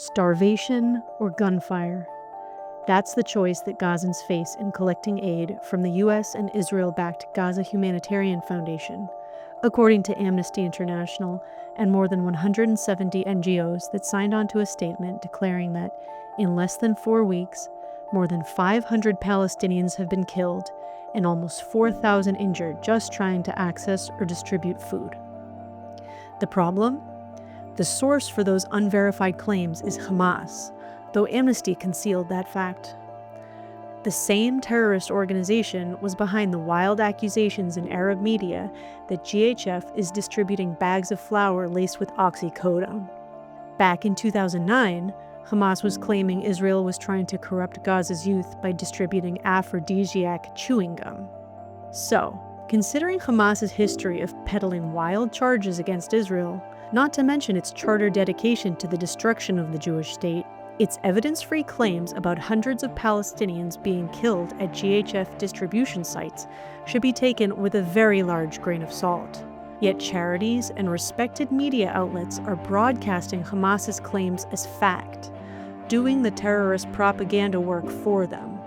Starvation or gunfire? That's the choice that Gazans face in collecting aid from the U.S. and Israel-backed Gaza Humanitarian Foundation, according to Amnesty International and more than 170 NGOs that signed on to a statement declaring that, in less than 4 weeks, more than 500 Palestinians have been killed and almost 4,000 injured just trying to access or distribute food. The problem? The source for those unverified claims is Hamas, though Amnesty concealed that fact. The same terrorist organization was behind the wild accusations in Arab media that GHF is distributing bags of flour laced with oxycodone. Back in 2009, Hamas was claiming Israel was trying to corrupt Gaza's youth by distributing aphrodisiac chewing gum. So, considering Hamas's history of peddling wild charges against Israel, not to mention its charter dedication to the destruction of the Jewish state, its evidence-free claims about hundreds of Palestinians being killed at GHF distribution sites should be taken with a very large grain of salt. Yet charities and respected media outlets are broadcasting Hamas's claims as fact, doing the terrorist propaganda work for them.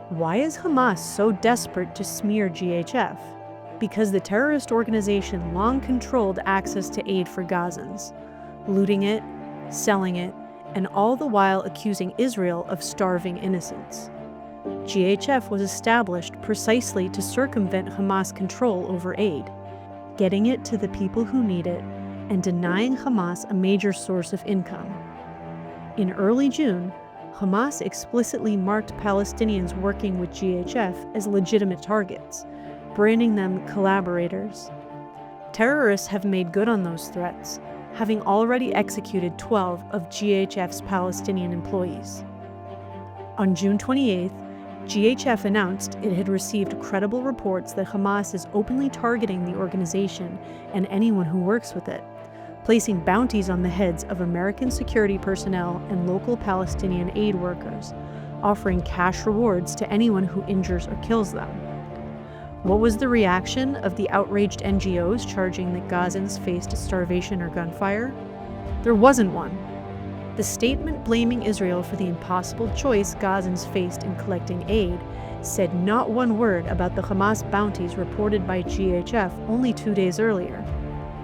Why is Hamas so desperate to smear GHF? Because the terrorist organization long controlled access to aid for Gazans, looting it, selling it, and all the while accusing Israel of starving innocents. GHF was established precisely to circumvent Hamas' control over aid, getting it to the people who need it, and denying Hamas a major source of income. In early June, Hamas explicitly marked Palestinians working with GHF as legitimate targets, branding them collaborators. Terrorists have made good on those threats, having already executed 12 of GHF's Palestinian employees. On June 28th, GHF announced it had received credible reports that Hamas is openly targeting the organization and anyone who works with it, placing bounties on the heads of American security personnel and local Palestinian aid workers, offering cash rewards to anyone who injures or kills them. What was the reaction of the outraged NGOs charging that Gazans faced starvation or gunfire? There wasn't one. The statement blaming Israel for the impossible choice Gazans faced in collecting aid said not one word about the Hamas bounties reported by GHF only 2 days earlier.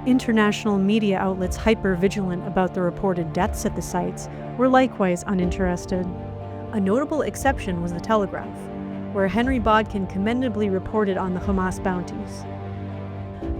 International media outlets hyper-vigilant about the reported deaths at the sites were likewise uninterested. A notable exception was The Telegraph, where Henry Bodkin commendably reported on the Hamas bounties.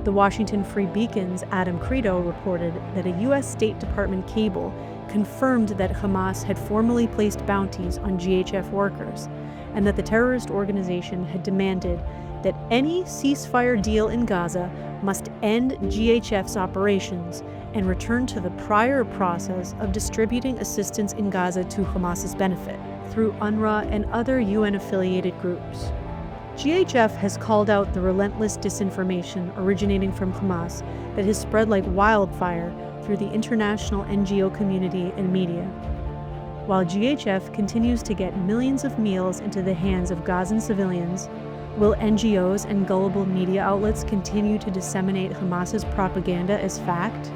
The Washington Free Beacon's Adam Credo reported that a U.S. State Department cable confirmed that Hamas had formally placed bounties on GHF workers, and that the terrorist organization had demanded that any ceasefire deal in Gaza must end GHF's operations and return to the prior process of distributing assistance in Gaza to Hamas's benefit through UNRWA and other UN-affiliated groups. GHF has called out the relentless disinformation originating from Hamas that has spread like wildfire through the international NGO community and media. While GHF continues to get millions of meals into the hands of Gazan civilians, will NGOs and gullible media outlets continue to disseminate Hamas's propaganda as fact?